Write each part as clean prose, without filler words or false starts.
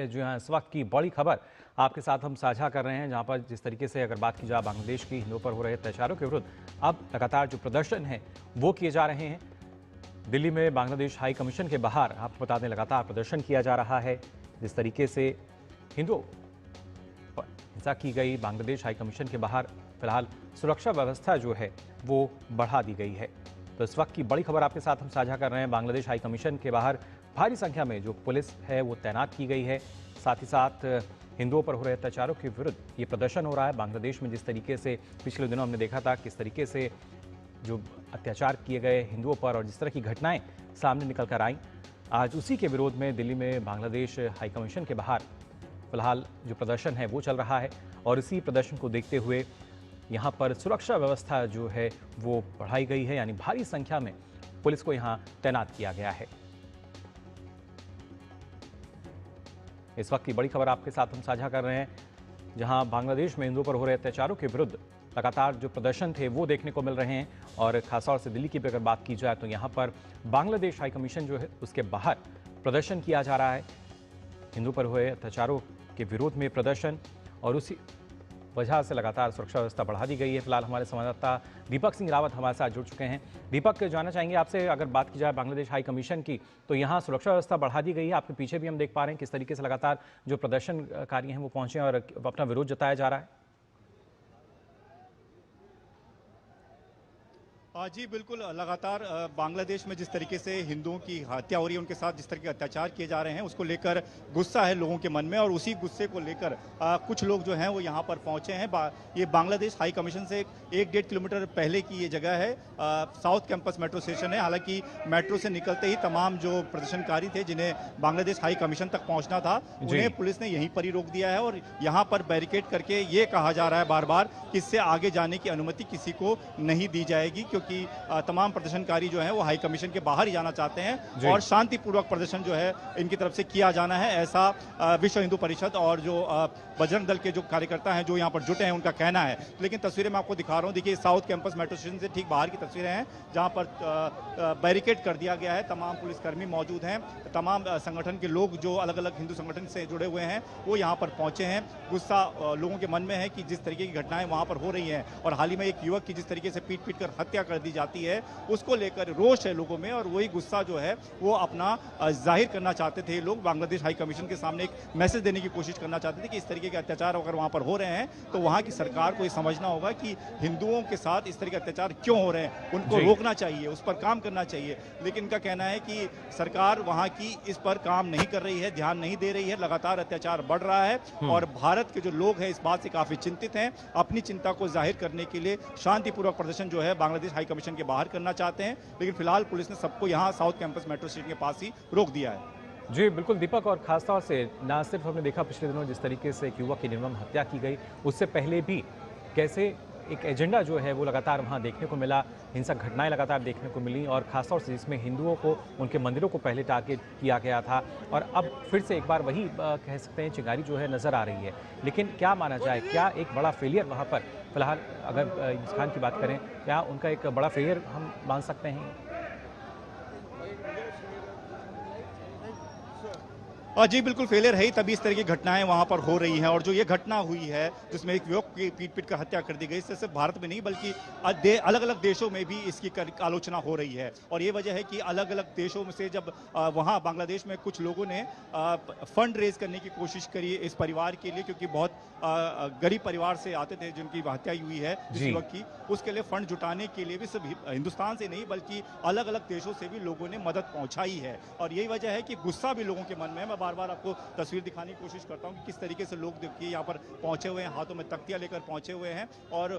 जो है इस वक्त की बड़ी खबर आपके साथ हम साझा कर रहे हैं, जहां पर जिस तरीके से अगर बात की जाए बांग्लादेश की हिंदुओं पर हो रहे अत्याचारों के विरुद्ध अब लगातार जो प्रदर्शन है वो किए जा रहे हैं। दिल्ली में बांग्लादेश हाई कमीशन के बाहर आपको बता दें लगातार प्रदर्शन किया जा रहा है। जिस तरीके से हिंदुओं पर हिंसा की गई, बांग्लादेश हाई कमीशन के बाहर फिलहाल सुरक्षा व्यवस्था जो है वो बढ़ा दी गई है। तो इस वक्त की बड़ी खबर आपके साथ हम साझा कर रहे हैं। बांग्लादेश हाई कमीशन के बाहर भारी संख्या में जो पुलिस है वो तैनात की गई है। साथ ही साथ हिंदुओं पर हो रहे अत्याचारों के विरुद्ध ये प्रदर्शन हो रहा है। बांग्लादेश में जिस तरीके से पिछले दिनों हमने देखा था किस तरीके से जो अत्याचार किए गए हिंदुओं पर और जिस तरह की घटनाएं सामने निकल कर आईं, आज उसी के विरोध में दिल्ली में बांग्लादेश हाई कमीशन के बाहर फिलहाल जो प्रदर्शन है वो चल रहा है। और इसी प्रदर्शन को देखते हुए यहाँ पर सुरक्षा व्यवस्था जो है वो बढ़ाई गई है, यानी भारी संख्या में पुलिस को यहाँ तैनात किया गया है। इस वक्त की बड़ी खबर आपके साथ हम साझा कर रहे हैं, जहां बांग्लादेश में हिंदुओं पर हो रहे अत्याचारों के विरुद्ध लगातार जो प्रदर्शन थे वो देखने को मिल रहे हैं। और खासतौर से दिल्ली की भी अगर बात की जाए तो यहाँ पर बांग्लादेश हाई कमीशन जो है उसके बाहर प्रदर्शन किया जा रहा है। हिंदुओं पर हुए अत्याचारों के विरोध में प्रदर्शन और उसी वजह से लगातार सुरक्षा व्यवस्था बढ़ा दी गई है। फिलहाल हमारे संवाददाता दीपक सिंह रावत हमारे साथ जुड़ चुके हैं। दीपक, जानना चाहेंगे आपसे, अगर बात की जाए बांग्लादेश हाई कमीशन की तो यहाँ सुरक्षा व्यवस्था बढ़ा दी गई है। आपके पीछे भी हम देख पा रहे हैं किस तरीके से लगातार जो प्रदर्शनकारी हैं वो पहुंचे हैं और अपना विरोध जताया जा रहा है। जी बिल्कुल, लगातार बांग्लादेश में जिस तरीके से हिंदुओं की हत्या हो रही है, उनके साथ जिस तरह के अत्याचार किए जा रहे हैं, उसको लेकर गुस्सा है लोगों के मन में। और उसी गुस्से को लेकर कुछ लोग जो हैं वो यहाँ पर पहुँचे हैं। ये बांग्लादेश हाई कमीशन से 1-1.5 किलोमीटर पहले की ये जगह है। साउथ कैंपस मेट्रो स्टेशन है। हालांकि मेट्रो से निकलते ही तमाम जो प्रदर्शनकारी थे जिन्हें बांग्लादेश हाई कमीशन तक पहुँचना था, उन्हें पुलिस ने यहीं पर ही रोक दिया है। और यहाँ पर बैरिकेड करके ये कहा जा रहा है बार बार कि इससे आगे जाने की अनुमति किसी को नहीं दी जाएगी, क्योंकि तमाम प्रदर्शनकारी जो है वो हाई कमीशन के बाहर ही जाना चाहते हैं और शांतिपूर्वक प्रदर्शन जो है इनकी तरफ से किया जाना है, ऐसा विश्व हिंदू परिषद और जो बजरंग दल के जो कार्यकर्ता हैं जो यहाँ पर जुटे हैं उनका कहना है। लेकिन तस्वीरें मैं आपको दिखा रहा हूँ, देखिए साउथ कैंपस मेट्रो स्टेशन से ठीक बाहर की तस्वीरें हैं, जहाँ पर बैरिकेड कर दिया गया है। तमाम पुलिसकर्मी मौजूद हैं, तमाम संगठन के लोग जो अलग अलग हिंदू संगठन से जुड़े हुए हैं वो यहाँ पर पहुंचे हैं। गुस्सा लोगों के मन में है कि जिस तरीके की घटनाएं वहाँ पर हो रही हैं और हाल ही में एक युवक की जिस तरीके से पीट कर हत्या कर दी जाती है, उसको लेकर रोष है लोगों में। और वही गुस्सा जो है वो अपना जाहिर करना चाहते थे लोग। बांग्लादेश हाई कमीशन के सामने एक मैसेज देने की कोशिश करना चाहते थे कि इस तरीके के अत्याचार अगर वहाँ पर हो रहे हैं तो वहाँ की सरकार को ये समझना होगा कि हिंदुओं के साथ इस तरह के अत्याचार क्यों हो रहे हैं, उनको रोकना चाहिए, उस पर काम करना चाहिए। लेकिन इनका कहना है कि सरकार वहाँ की इस पर काम नहीं कर रही है, ध्यान नहीं दे रही है, लगातार अत्याचार बढ़ रहा है। और भारत के जो लोग हैं इस बात से काफी चिंतित हैं। अपनी चिंता को जाहिर करने के लिए शांतिपूर्वक प्रदर्शन जो है बांग्लादेश हाई कमीशन के बाहर करना चाहते हैं, लेकिन फिलहाल पुलिस ने सबको यहाँ साउथ कैंपस मेट्रो स्टेशन के पास ही रोक दिया है। जी बिल्कुल दीपक, और खासतौर से ना सिर्फ हमने देखा पिछले दिनों जिस तरीके से एक युवक की निर्मम हत्या की गई, उससे पहले भी कैसे एक एजेंडा जो है वो लगातार वहाँ देखने को मिला, हिंसक घटनाएं लगातार देखने को मिली और खासतौर से जिसमें हिंदुओं को उनके मंदिरों को पहले टारगेट किया गया था। और अब फिर से एक बार वही कह सकते हैं चिंगारी जो है नज़र आ रही है। लेकिन क्या माना जाए, क्या एक बड़ा फेलियर वहाँ पर फिलहाल अगर यूनुस खान की बात करें, क्या उनका एक बड़ा फेलियर हम मान सकते हैं? जी बिल्कुल फेलियर है ही, तभी इस तरह की घटनाएं वहां पर हो रही हैं। और जो ये घटना हुई है जिसमें एक युवक की पीट कर हत्या कर दी गई, इससे सिर्फ भारत में नहीं बल्कि अलग अलग देशों में भी इसकी आलोचना हो रही है। और ये वजह है कि अलग अलग देशों में से जब वहां बांग्लादेश में कुछ लोगों ने फंड रेज करने की कोशिश करी इस परिवार के लिए, क्योंकि बहुत गरीब परिवार से आते थे जिनकी हत्या हुई है जिस युवक की, उसके लिए फंड जुटाने के लिए भी सिर्फ हिंदुस्तान से नहीं बल्कि अलग अलग देशों से भी लोगों ने मदद पहुंचाई है। और यही वजह है कि गुस्सा भी लोगों के मन में है। मैं बार बार आपको तस्वीर दिखाने की कोशिश करता हूं कि किस तरीके से लोग देखिए यहाँ पर पहुंचे हुए हैं, हाथों में तख्तियां लेकर पहुंचे हुए हैं। और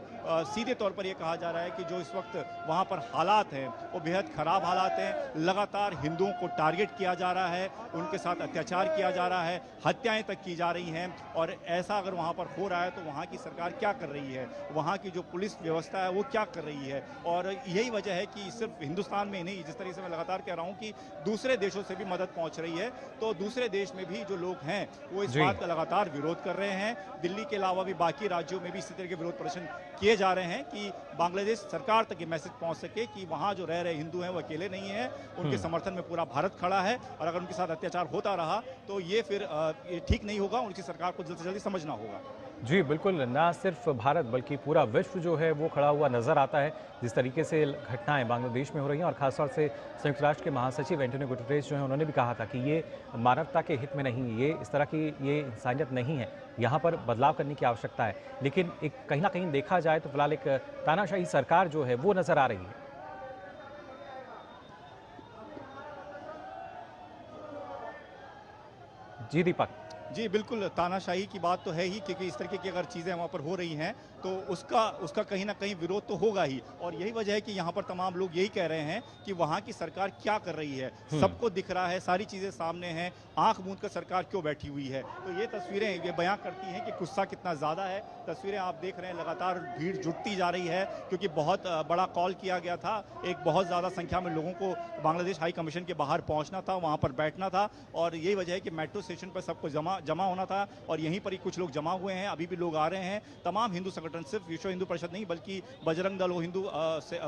सीधे तौर पर यह कहा जा रहा है कि जो इस वक्त वहां पर हालात हैं वो बेहद खराब हालात हैं। लगातार हिंदुओं को टारगेट किया जा रहा है, उनके साथ अत्याचार किया जा रहा है, हत्याएं तक की जा रही हैं। और ऐसा अगर वहां पर हो रहा है तो वहां की सरकार क्या कर रही है, वहां की जो पुलिस व्यवस्था है वो क्या कर रही है। और यही वजह है कि सिर्फ हिंदुस्तान में ही नहीं, जिस तरीके से मैं लगातार कह रहा हूं कि दूसरे देशों से भी मदद पहुंच रही है, तो दूसरे देश में भी जो लोग हैं वो इस जी। बात का लगातार विरोध कर रहे हैं। दिल्ली के अलावा भी बाकी राज्यों में भी इसी तरह के विरोध प्रदर्शन किए जा रहे हैं कि बांग्लादेश सरकार तक ये मैसेज पहुंच सके कि वहां जो रह रहे हिंदू हैं वो अकेले नहीं हैं, उनके समर्थन में पूरा भारत खड़ा है और अगर उनके साथ अत्याचार होता रहा तो ये फिर ये ठीक नहीं होगा। उनकी सरकार को जल्द से जल्दी समझना होगा। जी बिल्कुल, ना सिर्फ भारत बल्कि पूरा विश्व जो है वो खड़ा हुआ नजर आता है जिस तरीके से घटनाएं बांग्लादेश में हो रही हैं। और खासतौर से संयुक्त राष्ट्र के महासचिव एंटोनियो गुटेरेस जो हैं उन्होंने भी कहा था कि ये मानवता के हित में नहीं, ये इस तरह की ये इंसानियत नहीं है, यहाँ पर बदलाव करने की आवश्यकता है। लेकिन एक कहीं ना कहीं देखा जाए तो फिलहाल एक तानाशाही सरकार जो है वो नजर आ रही है। जी दीपक। जी बिल्कुल, तानाशाही की बात तो है ही, क्योंकि इस तरीके की अगर चीज़ें वहाँ पर हो रही हैं तो उसका कहीं ना कहीं विरोध तो होगा ही। और यही वजह है कि यहाँ पर तमाम लोग यही कह रहे हैं कि वहाँ की सरकार क्या कर रही है। सबको दिख रहा है, सारी चीज़ें सामने हैं, आंख मूंद कर सरकार क्यों बैठी हुई है। तो ये तस्वीरें ये बयां करती हैं कि गुस्सा कितना ज़्यादा है। तस्वीरें आप देख रहे हैं, लगातार भीड़ जुटती जा रही है क्योंकि बहुत बड़ा कॉल किया गया था। एक बहुत ज़्यादा संख्या में लोगों को बांग्लादेश हाई कमीशन के बाहर पहुँचना था, वहाँ पर बैठना था। और यही वजह है कि मेट्रो स्टेशन पर सबको जमा होना था और यहीं पर ही कुछ लोग जमा हुए हैं। अभी भी लोग आ रहे हैं। तमाम हिंदू संगठन, सिर्फ विश्व हिंदू परिषद नहीं बल्कि बजरंग दल हो, हिंदू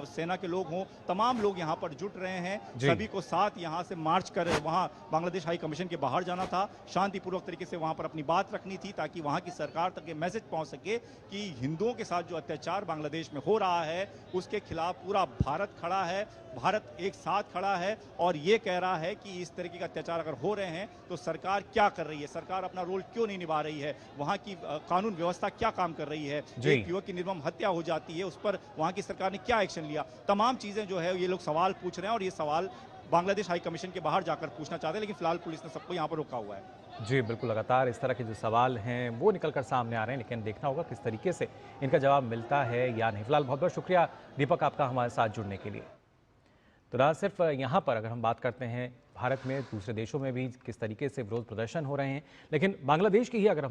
सेना के लोग हों, तमाम लोग यहाँ पर जुट रहे हैं। सभी को साथ यहाँ से मार्च कर वहाँ बांग्लादेश हाई कमीशन के बाहर जाना था, शांतिपूर्वक तरीके से वहाँ पर अपनी बात रखनी थी ताकि वहाँ की सरकार तक ये मैसेज पहुँच सके कि हिंदुओं के साथ जो अत्याचार बांग्लादेश में हो रहा है उसके खिलाफ पूरा भारत खड़ा है, भारत एक साथ खड़ा है। और ये कह रहा है कि इस तरीके का अत्याचार अगर हो रहे हैं तो सरकार क्या कर रही है, सरकार अपना रोल क्यों नहीं निभा रही है, वहाँ की कानून व्यवस्था क्या काम कर रही है। एक युवक की निर्मम हत्या हो जाती है, उस पर वहाँ की सरकार ने क्या एक्शन लिया। तमाम चीजें जो है ये लोग सवाल पूछ रहे हैं और ये सवाल बांग्लादेश हाई कमीशन के बाहर जाकर पूछना चाहते हैं, लेकिन फिलहाल पुलिस ने सबको यहाँ पर रोका हुआ है। जी बिल्कुल, लगातार इस तरह के जो सवाल हैं वो निकलकर सामने आ रहे हैं, लेकिन देखना होगा किस तरीके से इनका जवाब मिलता है या नहीं। फिलहाल बहुत बहुत शुक्रिया दीपक आपका हमारे साथ जुड़ने के लिए। तो ना सिर्फ यहाँ पर अगर हम बात करते हैं भारत में, दूसरे देशों में भी किस तरीके से विरोध प्रदर्शन हो रहे हैं, लेकिन बांग्लादेश की ही अगर हम